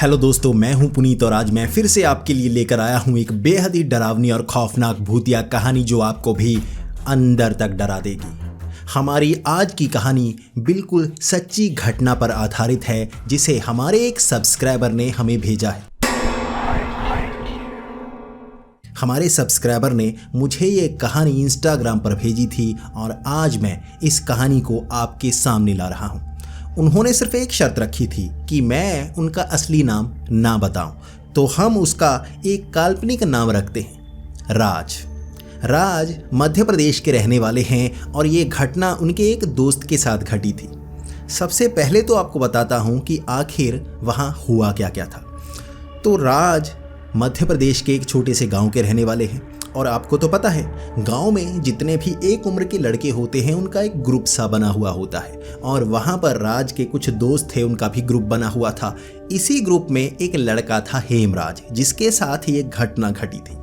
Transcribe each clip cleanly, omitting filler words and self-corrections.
Hello दोस्तों, मैं हूं पुनीत और आज मैं फिर से आपके लिए लेकर आया हूं एक बेहद ही डरावनी और खौफनाक भूतिया कहानी जो आपको भी अंदर तक डरा देगी। हमारी आज की कहानी बिल्कुल सच्ची घटना पर आधारित है जिसे हमारे एक सब्सक्राइबर ने हमें भेजा है। हमारे सब्सक्राइबर ने मुझे ये कहानी इंस्टाग्राम पर भेजी थी और आज मैं इस कहानी को आपके सामने ला रहा हूँ। उन्होंने सिर्फ एक शर्त रखी थी कि मैं उनका असली नाम ना बताऊं, तो हम उसका एक काल्पनिक नाम रखते हैं, राज। राज मध्य प्रदेश के रहने वाले हैं और ये घटना उनके एक दोस्त के साथ घटी थी। सबसे पहले तो आपको बताता हूँ कि आखिर वहाँ हुआ क्या क्या था। तो राज मध्य प्रदेश के एक छोटे से गांव के रहने वाले हैं और आपको तो पता है, गांव में जितने भी एक उम्र के लड़के होते हैं उनका एक ग्रुप सा बना हुआ होता है और वहां पर राज के कुछ दोस्त थे, उनका भी ग्रुप बना हुआ था। इसी ग्रुप में एक लड़का था हेमराज, जिसके साथ ये घटना घटी थी।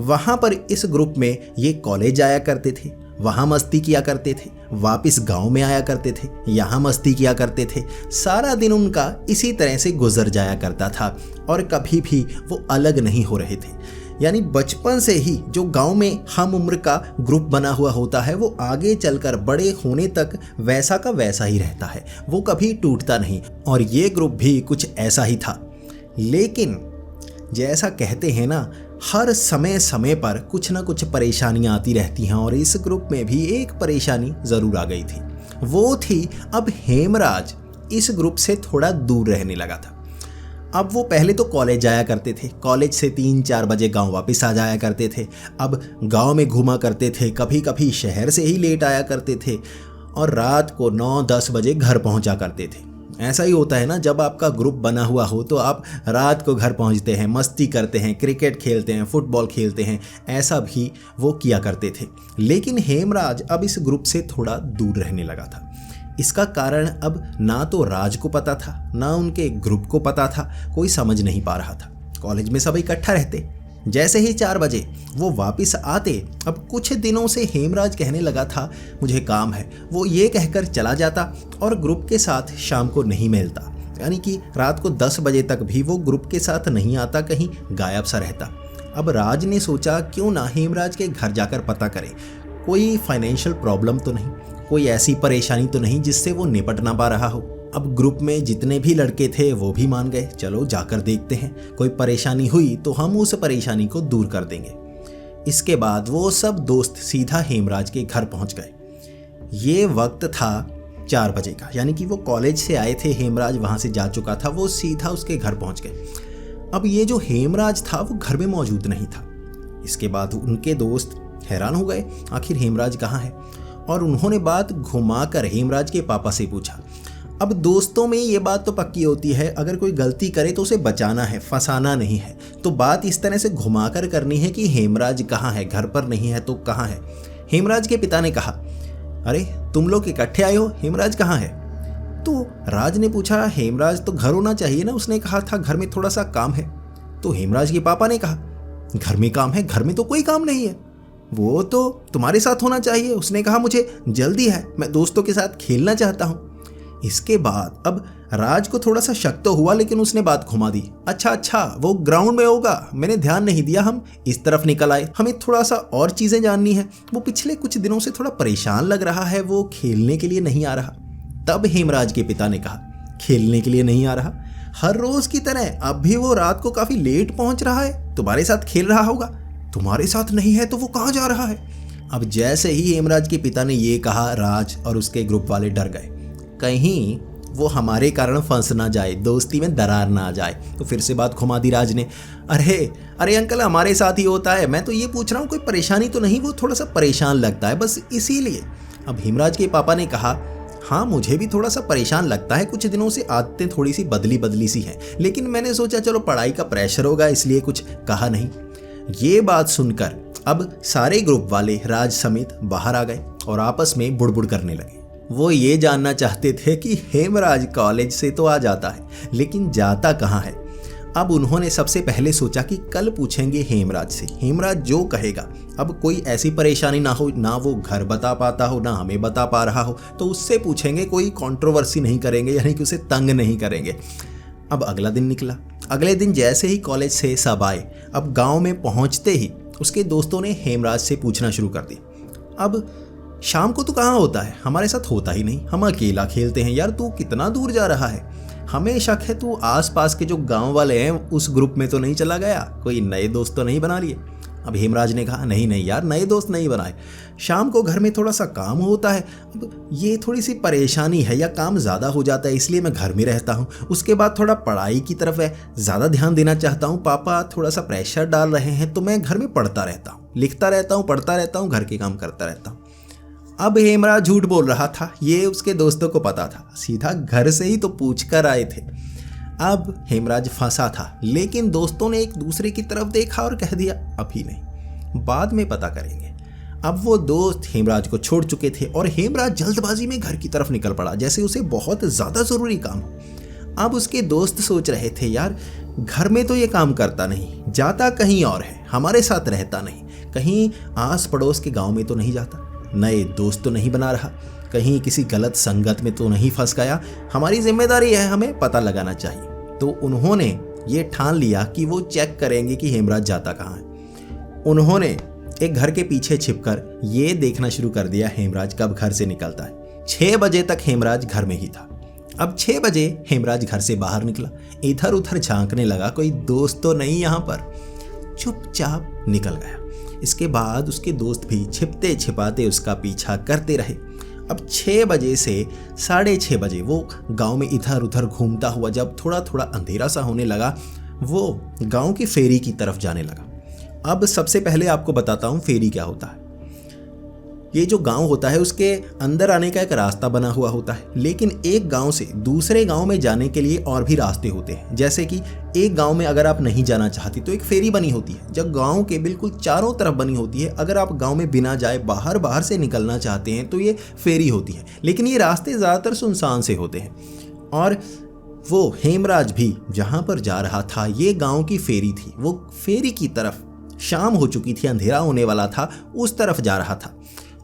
वहां पर इस ग्रुप में ये कॉलेज जाया करते थे, वहाँ मस्ती किया करते थे, वापस गांव में आया करते थे, यहाँ मस्ती किया करते थे। सारा दिन उनका इसी तरह से गुजर जाया करता था और कभी भी वो अलग नहीं हो रहे थे। यानी बचपन से ही जो गांव में हम उम्र का ग्रुप बना हुआ होता है वो आगे चलकर बड़े होने तक वैसा का वैसा ही रहता है, वो कभी टूटता नहीं। और ये ग्रुप भी कुछ ऐसा ही था। लेकिन जैसा कहते हैं ना, हर समय समय पर कुछ ना कुछ परेशानियां आती रहती हैं और इस ग्रुप में भी एक परेशानी ज़रूर आ गई थी। वो थी अब हेमराज इस ग्रुप से थोड़ा दूर रहने लगा था। अब वो पहले तो कॉलेज जाया करते थे, कॉलेज से 3-4 बजे गांव वापस आ जाया करते थे। अब गांव में घूमा करते थे, कभी कभी शहर से ही लेट आया करते थे और रात को 9-10 बजे घर पहुंचा करते थे। ऐसा ही होता है ना, जब आपका ग्रुप बना हुआ हो तो आप रात को घर पहुंचते हैं, मस्ती करते हैं, क्रिकेट खेलते हैं, फुटबॉल खेलते हैं, ऐसा भी वो किया करते थे। लेकिन हेमराज अब इस ग्रुप से थोड़ा दूर रहने लगा था। इसका कारण अब ना तो राज को पता था, ना उनके ग्रुप को पता था, कोई समझ नहीं पा रहा था। कॉलेज में सब इकट्ठा रहते, जैसे ही 4 बजे वो वापस आते, अब कुछ दिनों से हेमराज कहने लगा था मुझे काम है, वो ये कहकर चला जाता और ग्रुप के साथ शाम को नहीं मिलता। यानी कि रात को 10 बजे तक भी वो ग्रुप के साथ नहीं आता, कहीं गायब सा रहता। अब राज ने सोचा क्यों ना हेमराज के घर जाकर पता करे, कोई फाइनेंशियल प्रॉब्लम तो नहीं, कोई ऐसी परेशानी तो नहीं जिससे वो निपट ना पा रहा हो। अब ग्रुप में जितने भी लड़के थे वो भी मान गए, चलो जाकर देखते हैं, कोई परेशानी हुई तो हम उस परेशानी को दूर कर देंगे। इसके बाद वो सब दोस्त सीधा हेमराज के घर पहुंच गए। ये वक्त था 4 बजे का, यानी कि वो कॉलेज से आए थे, हेमराज वहां से जा चुका था, वो सीधा उसके घर पहुंच गए। अब ये जो हेमराज था वो घर में मौजूद नहीं था। इसके बाद उनके दोस्त हैरान हो गए, आखिर हेमराज कहाँ है, और उन्होंने बात घुमाकर हेमराज के पापा से पूछा। अब दोस्तों में ये बात तो पक्की होती है, अगर कोई गलती करे तो उसे बचाना है, फंसाना नहीं है। तो बात इस तरह से घुमाकर करनी है कि हेमराज कहाँ है, घर पर नहीं है तो कहाँ है। हेमराज के पिता ने कहा, अरे तुम लोग इकट्ठे आए हो, हेमराज कहाँ है? तो राज ने पूछा, हेमराज तो घर होना चाहिए ना, उसने कहा था घर में थोड़ा सा काम है। तो हेमराज के पापा ने कहा, घर में काम है? घर में तो कोई काम नहीं है, वो तो तुम्हारे साथ होना चाहिए। उसने कहा मुझे जल्दी है, मैं दोस्तों के साथ खेलना चाहता हूँ। इसके बाद अब राज को थोड़ा सा शक तो हुआ, लेकिन उसने बात घुमा दी। अच्छा, वो ग्राउंड में होगा, मैंने ध्यान नहीं दिया, हम इस तरफ निकल आए, हमें थोड़ा सा और चीजें जाननी है। वो पिछले कुछ दिनों से थोड़ा परेशान लग रहा है, वो खेलने के लिए नहीं आ रहा। तब हेमराज के पिता ने कहा, खेलने के लिए नहीं आ रहा? हर रोज की तरह अब भी वो रात को काफी लेट पहुंच रहा है, तुम्हारे साथ खेल रहा होगा। तुम्हारे साथ नहीं है तो वो कहाँ जा रहा है? अब जैसे ही हेमराज के पिता ने ये कहा, राज और उसके ग्रुप वाले डर गए, कहीं वो हमारे कारण फंस ना जाए, दोस्ती में दरार ना आ जाए। तो फिर से बात घुमा दी राज ने, अरे अंकल हमारे साथ ही होता है, मैं तो ये पूछ रहा हूँ कोई परेशानी तो नहीं, वो थोड़ा सा परेशान लगता है बस इसीलिए। अब हेमराज के पापा ने कहा, हाँ मुझे भी थोड़ा सा परेशान लगता है, कुछ दिनों से आदतें थोड़ी सी बदली सी हैं, लेकिन मैंने सोचा चलो पढ़ाई का प्रेशर होगा इसलिए कुछ कहा नहीं। ये बात सुनकर अब सारे ग्रुप वाले राज समेत बाहर आ गए और आपस में बुड़बुड़ करने लगे। वो ये जानना चाहते थे कि हेमराज कॉलेज से तो आ जाता है, लेकिन जाता कहाँ है। अब उन्होंने सबसे पहले सोचा कि कल पूछेंगे हेमराज से, हेमराज जो कहेगा। अब कोई ऐसी परेशानी ना हो, ना वो घर बता पाता हो, ना हमें बता पा रहा हो, तो उससे पूछेंगे, कोई कंट्रोवर्सी नहीं करेंगे, यानी कि उसे तंग नहीं करेंगे। अब अगला दिन निकला। अगले दिन जैसे ही कॉलेज से सब आए, अब गांव में पहुंचते ही उसके दोस्तों ने हेमराज से पूछना शुरू कर दिया, अब शाम को तू कहाँ होता है? हमारे साथ होता ही नहीं, हम अकेला खेलते हैं यार, तू कितना दूर जा रहा है? हमें शक है तू आसपास के जो गांव वाले हैं उस ग्रुप में तो नहीं चला गया, कोई नए दोस्त तो नहीं बना लिए? अब हेमराज ने कहा, नहीं नहीं यार, नए दोस्त नहीं बनाए, शाम को घर में थोड़ा सा काम होता है, अब ये थोड़ी सी परेशानी है या काम ज़्यादा हो जाता है इसलिए मैं घर में रहता हूँ। उसके बाद थोड़ा पढ़ाई की तरफ है, ज़्यादा ध्यान देना चाहता हूँ, पापा थोड़ा सा प्रेशर डाल रहे हैं तो मैं घर में पढ़ता रहता हूँ, लिखता रहता हूँ, पढ़ता रहता हूँ, घर के काम करता रहता हूँ। अब हेमराज झूठ बोल रहा था, ये उसके दोस्तों को पता था, सीधा घर से ही तो पूछ कर आए थे। अब हेमराज फंसा था, लेकिन दोस्तों ने एक दूसरे की तरफ देखा और कह दिया, अभी नहीं, बाद में पता करेंगे। अब वो दोस्त हेमराज को छोड़ चुके थे और हेमराज जल्दबाजी में घर की तरफ निकल पड़ा, जैसे उसे बहुत ज़्यादा ज़रूरी काम हो। अब उसके दोस्त सोच रहे थे, यार घर में तो ये काम करता नहीं, जाता कहीं और है, हमारे साथ रहता नहीं, कहीं आस पड़ोस के गाँव में तो नहीं जाता, नए दोस्त तो नहीं बना रहा, कहीं किसी गलत संगत में तो नहीं फंस गया, हमारी जिम्मेदारी है, हमें पता लगाना चाहिए। तो उन्होंने ये ठान लिया कि वो चेक करेंगे कि हेमराज जाता कहाँ है। उन्होंने एक घर के पीछे छिपकर ये देखना शुरू कर दिया हेमराज कब घर से निकलता है। 6 बजे तक हेमराज घर में ही था। अब 6 बजे हेमराज घर से बाहर निकला, इधर उधर झांकने लगा, कोई दोस्त तो नहीं यहाँ पर, चुपचाप निकल गया। इसके बाद उसके दोस्त भी छिपते छिपाते उसका पीछा करते रहे। अब 6 बजे से 6:30 बजे वो गांव में इधर उधर घूमता हुआ, जब थोड़ा थोड़ा अंधेरा सा होने लगा, वो गांव की फेरी की तरफ जाने लगा। अब सबसे पहले आपको बताता हूँ फेरी क्या होता है। ये जो गांव होता है उसके अंदर आने का एक रास्ता बना हुआ होता है, लेकिन एक गांव से दूसरे गांव में जाने के लिए और भी रास्ते होते हैं। जैसे कि एक गांव में अगर आप नहीं जाना चाहती तो एक फेरी बनी होती है, जब गांव के बिल्कुल चारों तरफ बनी होती है। अगर आप गांव में बिना जाए बाहर से निकलना चाहते हैं तो ये फेरी होती है, लेकिन ये रास्ते ज़्यादातर सुनसान से होते हैं। और वो हेमराज भी जहाँ पर जा रहा था, ये गाँव की फेरी थी, वो फेरी की तरफ शाम हो चुकी थी, अंधेरा होने वाला था, उस तरफ जा रहा था।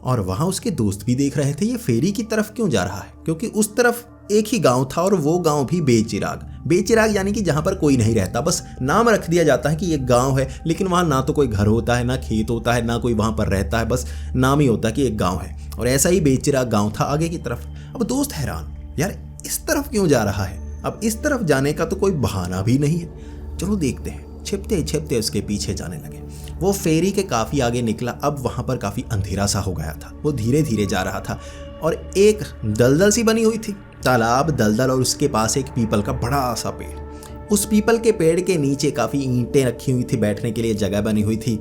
और वहाँ उसके दोस्त भी देख रहे थे ये फेरी की तरफ क्यों जा रहा है, क्योंकि उस तरफ एक ही गांव था और वो गांव भी बेचिराग यानी कि जहाँ पर कोई नहीं रहता, बस नाम रख दिया जाता है कि ये गांव है, लेकिन वहाँ ना तो कोई घर होता है, ना खेत होता है, ना कोई वहाँ पर रहता है, बस नाम ही होता है कि एक गाँव है। और ऐसा ही बेचिराग गाँव था आगे की तरफ। अब दोस्त हैरान, यार इस तरफ क्यों जा रहा है, अब इस तरफ जाने का तो कोई बहाना भी नहीं है, चलो देखते हैं। छिपते छिपते उसके पीछे जाने लगे। वो फेरी के काफ़ी आगे निकला, अब वहाँ पर काफ़ी अंधेरा सा हो गया था। वो धीरे धीरे जा रहा था और एक दलदल सी बनी हुई थी, तालाब, दलदल, और उसके पास एक पीपल का बड़ा सा पेड़। उस पीपल के पेड़ के नीचे काफ़ी ईंटें रखी हुई थी, बैठने के लिए जगह बनी हुई थी।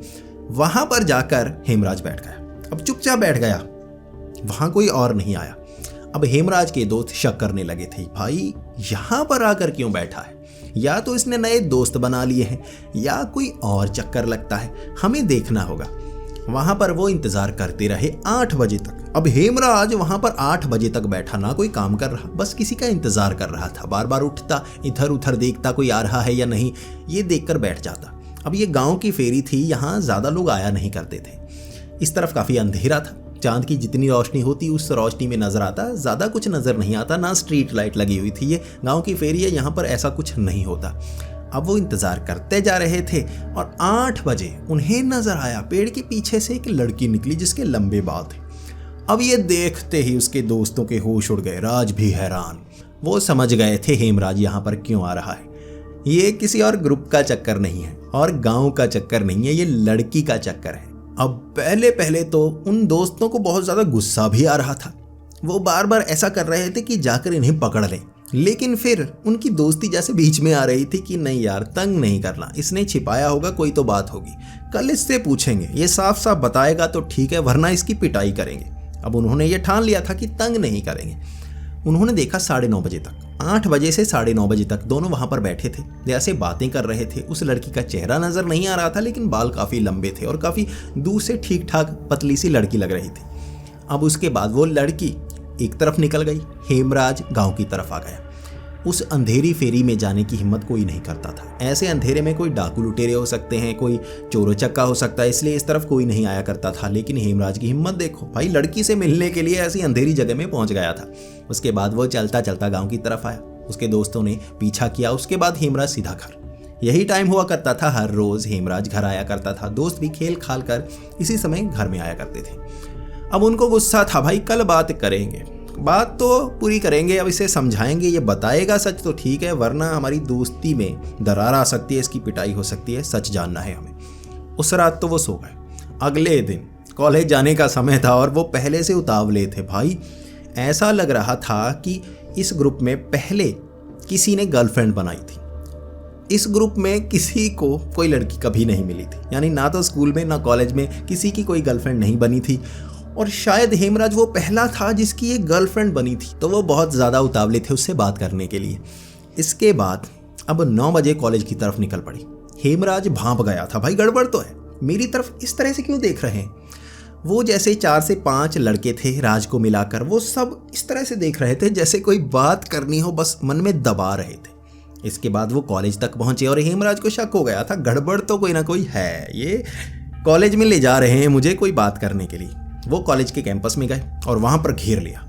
वहाँ पर जाकर हेमराज बैठ गया। अब चुपचाप बैठ गया, वहाँ कोई और नहीं आया। अब हेमराज के दोस्त शक करने लगे थे, भाई यहाँ पर आकर क्यों बैठा है, या तो इसने नए दोस्त बना लिए हैं या कोई और चक्कर लगता है, हमें देखना होगा। वहां पर वो इंतजार करते रहे 8 बजे तक। अब हेमराज वहां पर 8 बजे तक बैठा, ना कोई काम कर रहा, बस किसी का इंतजार कर रहा था। बार बार उठता, इधर उधर देखता कोई आ रहा है या नहीं, ये देखकर बैठ जाता। अब ये गांव की फेरी थी, यहाँ ज्यादा लोग आया नहीं करते थे। इस तरफ काफी अंधेरा था, चांद की जितनी रोशनी होती उस रोशनी में नजर आता, ज़्यादा कुछ नज़र नहीं आता, ना स्ट्रीट लाइट लगी हुई थी। ये गांव की फेरी है, यहाँ पर ऐसा कुछ नहीं होता। अब वो इंतज़ार करते जा रहे थे और 8 बजे उन्हें नज़र आया पेड़ के पीछे से एक लड़की निकली जिसके लंबे बाल थे। अब ये देखते ही उसके दोस्तों के होश उड़ गए, राज भी हैरान। वो समझ गए थे हेमराज यहाँ पर क्यों आ रहा है। ये किसी और ग्रुप का चक्कर नहीं है और गाँव का चक्कर नहीं है, ये लड़की का चक्कर है। अब पहले तो उन दोस्तों को बहुत ज़्यादा गुस्सा भी आ रहा था। वो बार बार ऐसा कर रहे थे कि जाकर इन्हें पकड़ लें, लेकिन फिर उनकी दोस्ती जैसे बीच में आ रही थी कि नहीं यार, तंग नहीं करना, इसने छिपाया होगा, कोई तो बात होगी, कल इससे पूछेंगे, ये साफ साफ बताएगा तो ठीक है, वरना इसकी पिटाई करेंगे। अब उन्होंने ये ठान लिया था कि तंग नहीं करेंगे। उन्होंने देखा 9:30 बजे तक, 8 बजे से 9:30 बजे तक दोनों वहां पर बैठे थे, जैसे बातें कर रहे थे। उस लड़की का चेहरा नजर नहीं आ रहा था, लेकिन बाल काफी लंबे थे और काफी दूर से ठीक ठाक पतली सी लड़की लग रही थी। अब उसके बाद वो लड़की एक तरफ निकल गई, हेमराज गांव की तरफ आ गया। उस अंधेरी फेरी में जाने की हिम्मत कोई नहीं करता था। ऐसे अंधेरे में कोई डाकू लुटेरे हो सकते हैं, कोई चोरो चक्का हो सकता है, इसलिए इस तरफ कोई नहीं आया करता था। लेकिन हेमराज की हिम्मत देखो भाई, लड़की से मिलने के लिए ऐसी अंधेरी जगह में पहुंच गया था। उसके बाद वो चलता चलता गांव की तरफ आया। उसके दोस्तों ने पीछा किया। उसके बाद हेमराज सीधा घर। यही टाइम हुआ करता था, हर रोज हेमराज घर आया करता था। दोस्त भी खेल खाल कर इसी समय घर में आया करते थे। अब उनको गुस्सा था, भाई कल बात करेंगे, बात तो पूरी करेंगे, अब इसे समझाएंगे, ये बताएगा सच तो ठीक है, वरना हमारी दोस्ती में दरार आ सकती है, इसकी पिटाई हो सकती है, सच जानना है हमें। उस रात तो वो सो गए। अगले दिन कॉलेज जाने का समय था और वो पहले से उतावले थे। भाई ऐसा लग रहा था कि इस ग्रुप में पहले किसी ने गर्लफ्रेंड बनाई थी। इस ग्रुप में किसी को कोई लड़की कभी नहीं मिली थी, यानी ना तो स्कूल में ना कॉलेज में किसी की कोई गर्लफ्रेंड नहीं बनी थी, और शायद हेमराज वो पहला था जिसकी एक गर्लफ्रेंड बनी थी। तो वो बहुत ज़्यादा उतावले थे उससे बात करने के लिए। इसके बाद अब 9 बजे कॉलेज की तरफ निकल पड़ी। हेमराज भांप गया था, भाई गड़बड़ तो है, मेरी तरफ इस तरह से क्यों देख रहे हैं। वो जैसे 4 से 5 लड़के थे राज को मिलाकर, वो सब इस तरह से देख रहे थे जैसे कोई बात करनी हो, बस मन में दबा रहे थे। इसके बाद वो कॉलेज तक पहुंचे और हेमराज को शक हो गया था, गड़बड़ तो कोई ना कोई है, ये कॉलेज में ले जा रहे हैं मुझे कोई बात करने के लिए। वो कॉलेज के कैंपस में गए और वहां पर घेर लिया,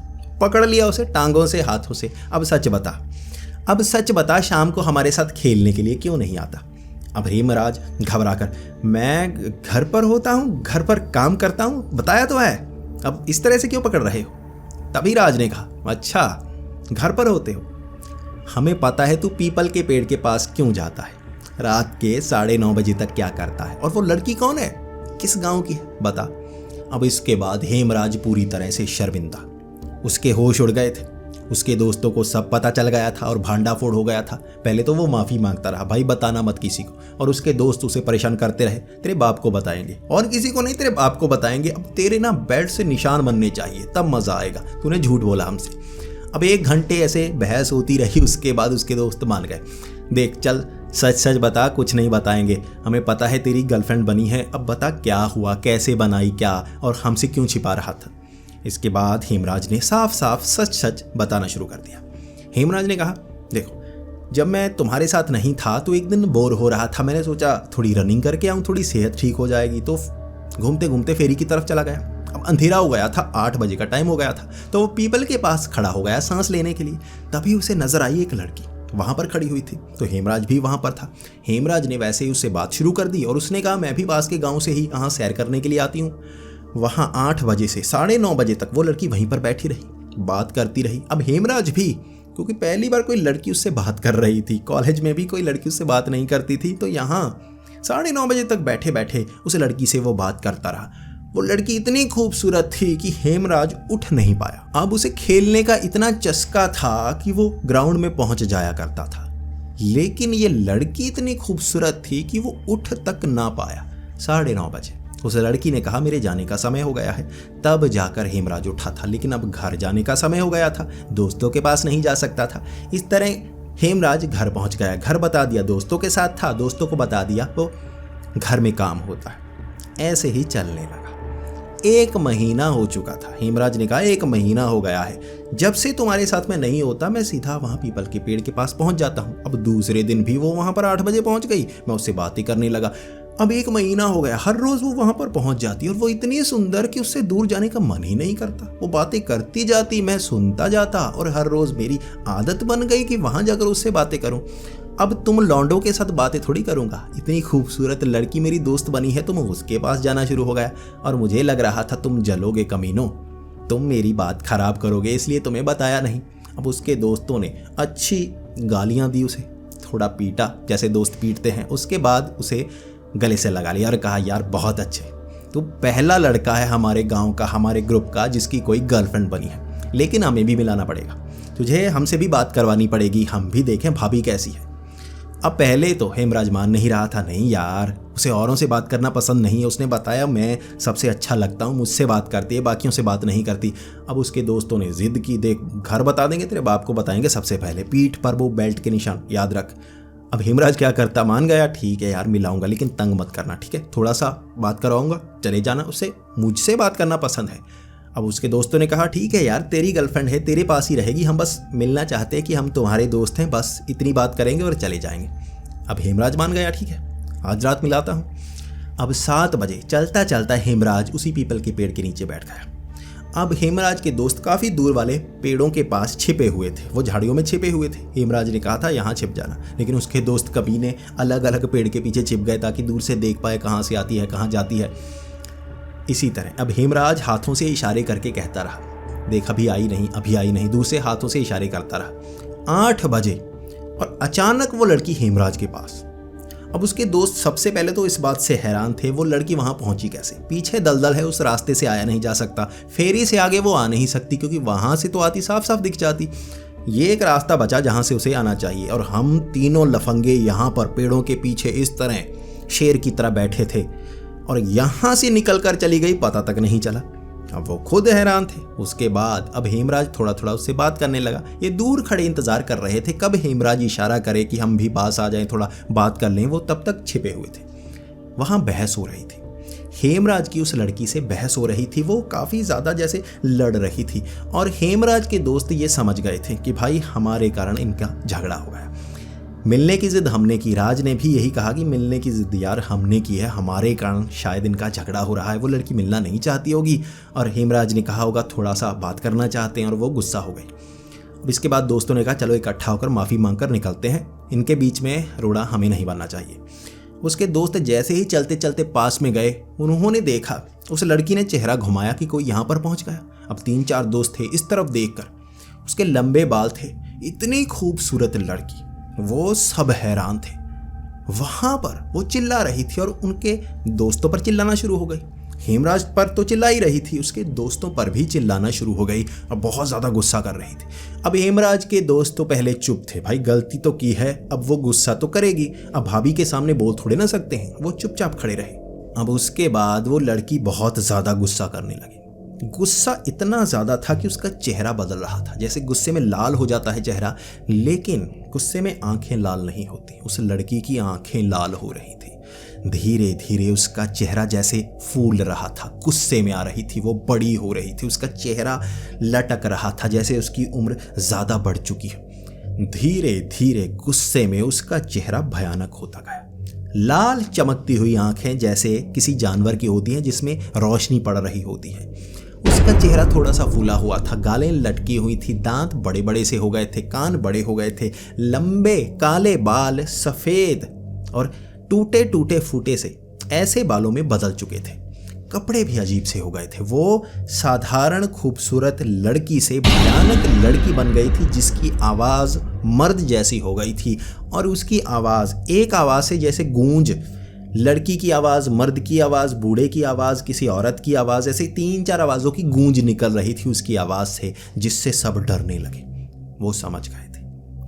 पकड़ लिया उसे टांगों से हाथों से। अब सच बता शाम को हमारे साथ खेलने के लिए क्यों नहीं आता। अब हेमराज घबरा कर, मैं घर पर होता हूँ, घर पर काम करता हूँ, बताया तो है, अब इस तरह से क्यों पकड़ रहे हो। तभी राज ने कहा, अच्छा घर पर होते हो, हमें पता है तू पीपल के पेड़ के पास क्यों जाता है, रात के 9:30 बजे तक क्या करता है, और वो लड़की कौन है, किस गांव की है, बता। अब इसके बाद हेमराज पूरी तरह से शर्मिंदा, उसके होश उड़ गए थे। उसके दोस्तों को सब पता चल गया था और भांडाफोड़ हो गया था। पहले तो वो माफ़ी मांगता रहा, भाई बताना मत किसी को, और उसके दोस्त उसे परेशान करते रहे, तेरे बाप को बताएंगे, और किसी को नहीं, तेरे बाप को बताएंगे, अब तेरे ना बेड से निशान बनने चाहिए, तब मज़ा आएगा, तूने झूठ बोला हमसे। अब 1 घंटे ऐसे बहस होती रही। उसके बाद उसके दोस्त मान गए, देख चल सच बता, कुछ नहीं बताएंगे, हमें पता है तेरी गर्लफ्रेंड बनी है, अब बता क्या हुआ, कैसे बनाई, क्या, और हमसे क्यों छिपा रहा था। इसके बाद हेमराज ने साफ साफ सच बताना शुरू कर दिया। हेमराज ने कहा, देखो जब मैं तुम्हारे साथ नहीं था तो एक दिन बोर हो रहा था, मैंने सोचा थोड़ी रनिंग करके आऊँ, थोड़ी सेहत ठीक हो जाएगी, तो घूमते घूमते फेरी की तरफ चला गया। अब अंधेरा हो गया था, 8 बजे का टाइम हो गया था, तो वो पीपल के पास खड़ा हो गया सांस लेने के लिए। तभी उसे नजर आई एक लड़की वहां पर खड़ी हुई थी, तो हेमराज भी वहां पर था। हेमराज ने वैसे ही उससे बात शुरू कर दी और उसने कहा, मैं भी पास के गांव से ही यहाँ सैर करने के लिए आती हूँ। वहां 8 बजे से 9:30 बजे तक वो लड़की वहीं पर बैठी रही, बात करती रही। अब हेमराज भी, क्योंकि पहली बार कोई लड़की उससे बात कर रही थी, कॉलेज में भी कोई लड़की उससे बात नहीं करती थी, तो यहाँ 9:30 बजे तक बैठे बैठे उस लड़की से वो बात करता रहा। वो लड़की इतनी खूबसूरत थी कि हेमराज उठ नहीं पाया। अब उसे खेलने का इतना चस्का था कि वो ग्राउंड में पहुंच जाया करता था, लेकिन ये लड़की इतनी खूबसूरत थी कि वो उठ तक ना पाया। 9:30 बजे उस लड़की ने कहा, मेरे जाने का समय हो गया है। तब जाकर हेमराज उठा था, लेकिन अब घर जाने का समय हो गया था, दोस्तों के पास नहीं जा सकता था। इस तरह हेमराज घर पहुंच गया, घर बता दिया, दोस्तों के साथ था, दोस्तों को बता दिया, वो घर में काम होता है। ऐसे ही चलने लगा। 1 महीना हो चुका था। हेमराज ने कहा, 1 महीना हो गया है, जब से तुम्हारे साथ में नहीं होता, मैं सीधा वहां पीपल के पेड़ के पास पहुंच जाता हूं। अब दूसरे दिन भी वो वहां पर 8 बजे पहुंच गई, मैं उससे बातें करने लगा। अब 1 महीना हो गया, हर रोज वो वहां पर पहुंच जाती और वो इतनी सुंदर कि उससे दूर जाने का मन ही नहीं करता। वो बातें करती जाती, मैं सुनता जाता, और हर रोज मेरी आदत बन गई कि वहां जाकर उससे बातें करूं। अब तुम लौंडों के साथ बातें थोड़ी करूंगा, इतनी खूबसूरत लड़की मेरी दोस्त बनी है तो मैं उसके पास जाना शुरू हो गया, और मुझे लग रहा था तुम जलोगे कमीनों, तुम मेरी बात खराब करोगे, इसलिए तुम्हें बताया नहीं। अब उसके दोस्तों ने अच्छी गालियां दी उसे, थोड़ा पीटा जैसे दोस्त पीटते हैं। उसके बाद उसे गले से लगा लिया और कहा, यार बहुत अच्छे, तू पहला लड़का है हमारे गांव का, हमारे ग्रुप का जिसकी कोई गर्लफ्रेंड बनी है, लेकिन हमें भी मिलाना पड़ेगा, तुझे हमसे भी बात करवानी पड़ेगी, हम भी देखें भाभी कैसी है। अब पहले तो हेमराज मान नहीं रहा था, नहीं यार उसे औरों से बात करना पसंद नहीं है, उसने बताया मैं सबसे अच्छा लगता हूँ, मुझसे बात करती है, बाकियों से बात नहीं करती। अब उसके दोस्तों ने जिद की, देख घर बता देंगे, तेरे बाप को बताएंगे सबसे पहले, पीठ पर वो बेल्ट के निशान याद रख। अब हेमराज क्या करता, मान गया, ठीक है यार मिलाऊंगा, लेकिन तंग मत करना, ठीक है, थोड़ा सा बात करवाऊंगा, चले जाना, उससे मुझसे बात करना पसंद है। अब उसके दोस्तों ने कहा, ठीक है यार तेरी गर्लफ्रेंड है, तेरे पास ही रहेगी, हम बस मिलना चाहते हैं कि हम तुम्हारे दोस्त हैं, बस इतनी बात करेंगे और चले जाएंगे। अब हेमराज मान गया, ठीक है आज रात मिलाता हूँ। अब 7 बजे चलता चलता हेमराज उसी पीपल के पेड़ के नीचे बैठ गया। अब हेमराज के दोस्त काफ़ी दूर वाले पेड़ों के पास छिपे हुए थे, वो झाड़ियों में छिपे हुए थे। हेमराज ने कहा था यहाँ छिप जाना, लेकिन उसके दोस्त कभी अलग अलग पेड़ के पीछे छिप गए ताकि दूर से देख पाए कहाँ से आती है कहाँ जाती है। इसी तरह अब हेमराज हाथों से इशारे करके कहता रहा, देख अभी आई नहीं अभी आई नहीं, दूसरे हाथों से इशारे करता रहा। 8 बजे और अचानक वो लड़की हेमराज के पास। अब उसके दोस्त सबसे पहले तो इस बात से हैरान थे, वो लड़की वहां पहुंची कैसे? पीछे दलदल है, उस रास्ते से आया नहीं जा सकता, फेरी से आगे वो आ नहीं सकती क्योंकि वहां से तो आती साफ साफ दिख जाती। ये एक रास्ता बचा जहां से उसे आना चाहिए, और हम तीनों लफंगे यहाँ पर पेड़ों के पीछे इस तरह शेर की तरह बैठे थे, और यहां से निकल कर चली गई पता तक नहीं चला। अब वो खुद हैरान थे। उसके बाद अब हेमराज थोड़ा थोड़ा उससे बात करने लगा। ये दूर खड़े इंतजार कर रहे थे कब हेमराज इशारा करे कि हम भी पास आ जाएं, थोड़ा बात कर लें। वो तब तक छिपे हुए थे। वहां बहस हो रही थी, हेमराज की उस लड़की से बहस हो रही थी। वो काफ़ी ज़्यादा जैसे लड़ रही थी, और हेमराज के दोस्त ये समझ गए थे कि भाई हमारे कारण इनका झगड़ा हो गया। मिलने की जिद हमने की, राज ने भी यही कहा कि मिलने की जिद यार हमने की है, हमारे कारण शायद इनका झगड़ा हो रहा है। वो लड़की मिलना नहीं चाहती होगी, और हेमराज ने कहा होगा थोड़ा सा बात करना चाहते हैं, और वो गुस्सा हो गई। अब इसके बाद दोस्तों ने कहा चलो इकट्ठा होकर माफ़ी मांगकर निकलते हैं, इनके बीच में रोड़ा हमें नहीं बनना चाहिए। उसके दोस्त जैसे ही चलते चलते पास में गए, उन्होंने देखा उस लड़की ने चेहरा घुमाया कि कोई यहाँ पर पहुँच गया। अब 3-4 दोस्त थे इस तरफ देखकर, उसके लंबे बाल थे, इतनी खूबसूरत लड़की, वो सब हैरान थे। वहां पर वो चिल्ला रही थी और उनके दोस्तों पर चिल्लाना शुरू हो गई। हेमराज पर तो चिल्ला ही रही थी, उसके दोस्तों पर भी चिल्लाना शुरू हो गई और बहुत ज़्यादा गुस्सा कर रही थी। अब हेमराज के दोस्त तो पहले चुप थे, भाई गलती तो की है, अब वो गुस्सा तो करेगी, अब भाभी के सामने बोल थोड़े ना सकते हैं। वो चुपचाप खड़े रहे। अब उसके बाद वो लड़की बहुत ज़्यादा गुस्सा करने लगी। गुस्सा इतना ज़्यादा था कि उसका चेहरा बदल रहा था, जैसे गुस्से में लाल हो जाता है चेहरा, लेकिन गुस्से में आंखें लाल नहीं होती। उस लड़की की आंखें लाल हो रही थी। धीरे धीरे उसका चेहरा जैसे फूल रहा था, गुस्से में आ रही थी, वो बड़ी हो रही थी, उसका चेहरा लटक रहा था जैसे उसकी उम्र ज़्यादा बढ़ चुकी है। धीरे धीरे गुस्से में उसका चेहरा भयानक होता गया। लाल चमकती हुई आंखें जैसे किसी जानवर की होती हैं जिसमें रोशनी पड़ रही होती है। उसका चेहरा थोड़ा सा फूला हुआ था, गालें लटकी हुई थी, दांत बड़े बड़े से हो गए थे, कान बड़े हो गए थे, लंबे काले बाल सफ़ेद और टूटे टूटे फूटे से ऐसे बालों में बदल चुके थे। कपड़े भी अजीब से हो गए थे। वो साधारण खूबसूरत लड़की से भयानक लड़की बन गई थी, जिसकी आवाज़ मर्द जैसी हो गई थी, और उसकी आवाज़ एक आवाज़ से जैसे गूंज, लड़की की आवाज़, मर्द की आवाज़, बूढ़े की आवाज़, किसी औरत की आवाज़, ऐसे 3-4 आवाज़ों की गूंज निकल रही थी उसकी आवाज़ से, जिससे सब डरने लगे। वो समझ गए थे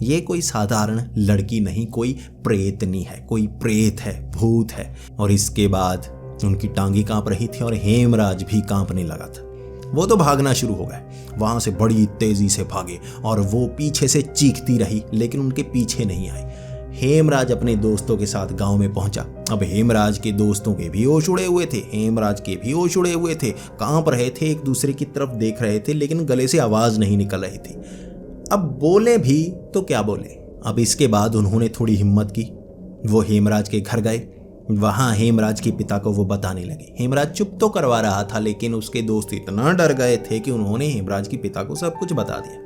ये कोई साधारण लड़की नहीं, कोई प्रेतनी है, कोई प्रेत है, भूत है। और इसके बाद उनकी टांगी कांप रही थी और हेमराज भी कांपने लगा था। वो तो भागना शुरू हो गए, वहाँ से बड़ी तेज़ी से भागे, और वो पीछे से चीखती रही लेकिन उनके पीछे नहीं आई। हेमराज अपने दोस्तों के साथ गांव में पहुंचा। अब हेमराज के दोस्तों के भी होश उड़े हुए थे, हेमराज के भी होश उड़े हुए थे, कांप रहे थे, एक दूसरे की तरफ देख रहे थे, लेकिन गले से आवाज़ नहीं निकल रही थी। अब बोले भी तो क्या बोले। अब इसके बाद उन्होंने थोड़ी हिम्मत की, वो हेमराज के घर गए। वहाँ हेमराज के पिता को वो बताने लगे। हेमराज चुप तो करवा रहा था, लेकिन उसके दोस्त इतना डर गए थे कि उन्होंने हेमराज के पिता को सब कुछ बता दिया।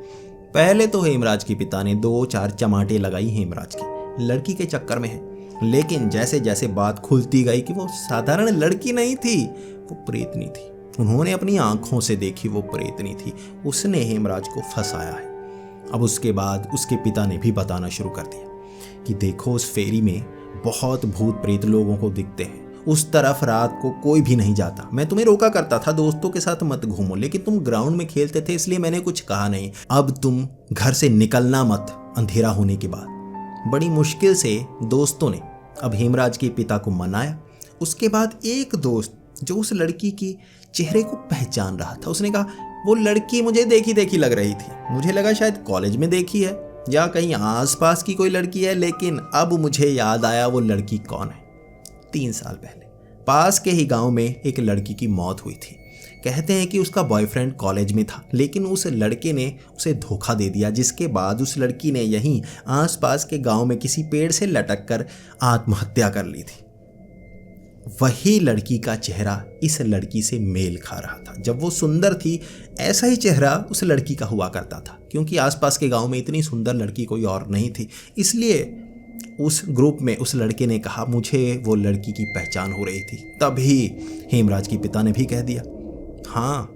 पहले तो हेमराज के पिता ने 2-4 चमाटे लगाई हेमराज की, लड़की के चक्कर में है, लेकिन जैसे जैसे बात खुलती गई कि वो साधारण लड़की नहीं थी, वो प्रेतनी थी, उन्होंने अपनी आंखों से देखी वो प्रेतनी थी, उसने हेमराज को फंसाया है। अब उसके बाद उसके पिता ने भी बताना शुरू कर दिया कि देखो उस फेरी में बहुत भूत प्रेत लोगों को दिखते हैं, उस तरफ रात को कोई भी नहीं जाता। मैं तुम्हें रोका करता था दोस्तों के साथ मत घूमो, लेकिन तुम ग्राउंड में खेलते थे इसलिए मैंने कुछ कहा नहीं। अब तुम घर से निकलना मत अंधेरा होने के बाद। बड़ी मुश्किल से दोस्तों ने अब हेमराज के पिता को मनाया। उसके बाद एक दोस्त जो उस लड़की की चेहरे को पहचान रहा था, उसने कहा वो लड़की मुझे देखी देखी लग रही थी, मुझे लगा शायद कॉलेज में देखी है या कहीं आसपास की कोई लड़की है, लेकिन अब मुझे याद आया वो लड़की कौन है। 3 साल पहले पास के ही गांव में एक लड़की की मौत हुई थी। कहते हैं कि उसका बॉयफ्रेंड कॉलेज में था, लेकिन उस लड़के ने उसे धोखा दे दिया, जिसके बाद उस लड़की ने यहीं आसपास के गांव में किसी पेड़ से लटक कर आत्महत्या कर ली थी। वही लड़की का चेहरा इस लड़की से मेल खा रहा था। जब वो सुंदर थी, ऐसा ही चेहरा उस लड़की का हुआ करता था, क्योंकि आसपास के गांव में इतनी सुंदर लड़की कोई और नहीं थी। इसलिए उस ग्रुप में उस लड़के ने कहा, मुझे वो लड़की की पहचान हो रही थी। तभी हेमराज के पिता ने भी कह दिया, हाँ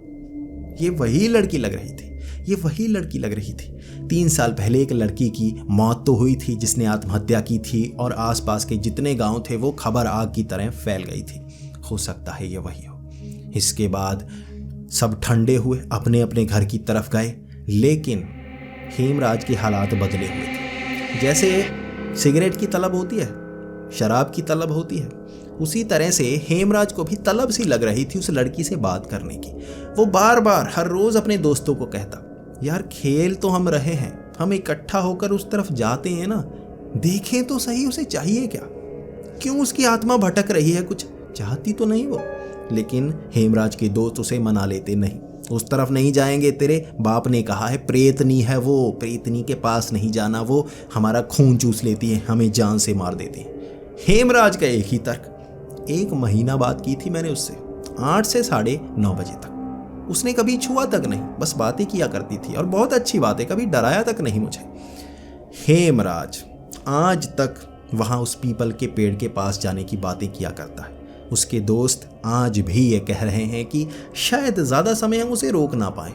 ये वही लड़की लग रही थी, ये वही लड़की लग रही थी। 3 साल पहले एक लड़की की मौत तो हुई थी जिसने आत्महत्या की थी, और आसपास के जितने गांव थे वो खबर आग की तरह फैल गई थी। हो सकता है ये वही हो। इसके बाद सब ठंडे हुए, अपने अपने घर की तरफ गए, लेकिन हेमराज के हालात बदले हुए थे। जैसे सिगरेट की तलब होती है, शराब की तलब होती है, उसी तरह से हेमराज को भी तलब सी लग रही थी उस लड़की से बात करने की। वो बार बार हर रोज अपने दोस्तों को कहता, यार खेल तो हम रहे हैं, हम इकट्ठा होकर उस तरफ जाते हैं ना, देखें तो सही उसे चाहिए क्या, क्यों उसकी आत्मा भटक रही है, कुछ चाहती तो नहीं वो। लेकिन हेमराज के दोस्त उसे मना लेते, नहीं उस तरफ नहीं जाएंगे, तेरे बाप ने कहा है, प्रेतनी है वो, प्रेतनी के पास नहीं जाना, वो हमारा खून चूस लेती है, हमें जान से मार देती है। हेमराज का एक ही तर्क। 1 महीना बात की थी मैंने उससे, 8 से 9:30 बजे तक। उसने कभी छुआ तक नहीं, बस बातें किया करती थी, और बहुत अच्छी बातें, कभी डराया तक नहीं मुझे। हेमराज आज तक वहां उस पीपल के पेड़ के पास जाने की बातें किया करता है। उसके दोस्त आज भी ये कह रहे हैं कि शायद ज़्यादा समय हम उसे रोक ना पाए।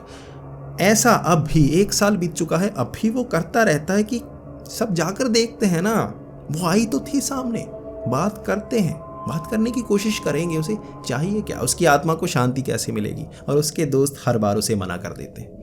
ऐसा अब भी 1 साल बीत चुका है, अब भी वो करता रहता है कि सब जाकर देखते हैं ना, वो आई तो थी सामने, बात करते हैं, बात करने की कोशिश करेंगे, उसे चाहिए क्या, उसकी आत्मा को शांति कैसे मिलेगी। और उसके दोस्त हर बार उसे मना कर देते हैं।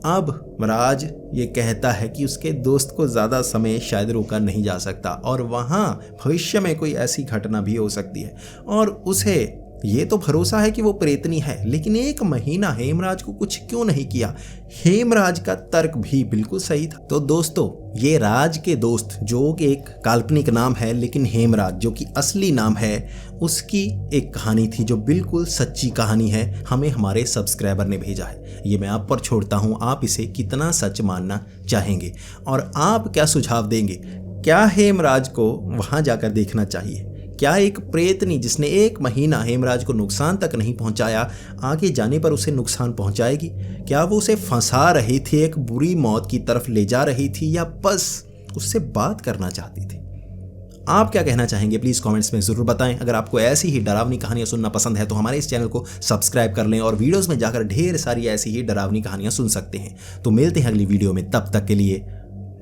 अब राज ये कहता है कि उसके दोस्त को ज़्यादा समय शायद रोका नहीं जा सकता, और वहाँ भविष्य में कोई ऐसी घटना भी हो सकती है, और उसे ये तो भरोसा है कि वो प्रेतनी है। लेकिन 1 महीना हेमराज को कुछ क्यों नहीं किया। हेमराज का तर्क भी बिल्कुल सही था। तो दोस्तों, ये राज के दोस्त, जो कि एक काल्पनिक नाम है, लेकिन हेमराज जो कि असली नाम है, उसकी एक कहानी थी जो बिल्कुल सच्ची कहानी है, हमें हमारे सब्सक्राइबर ने भेजा है। ये मैं आप पर छोड़ता हूँ, आप इसे कितना सच मानना चाहेंगे और आप क्या सुझाव देंगे। क्या हेमराज को वहाँ जाकर देखना चाहिए? क्या एक प्रेतनी जिसने 1 महीना हेमराज को नुकसान तक नहीं पहुंचाया, आगे जाने पर उसे नुकसान पहुंचाएगी? क्या वो उसे फंसा रही थी, एक बुरी मौत की तरफ ले जा रही थी, या बस उससे बात करना चाहती थी? आप क्या कहना चाहेंगे प्लीज़ कमेंट्स में ज़रूर बताएं। अगर आपको ऐसी ही डरावनी कहानियां सुनना पसंद है तो हमारे इस चैनल को सब्सक्राइब कर लें, और वीडियोज़ में जाकर ढेर सारी ऐसी ही डरावनी कहानियां सुन सकते हैं। तो मिलते हैं अगली वीडियो में, तब तक के लिए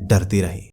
डरते रहें।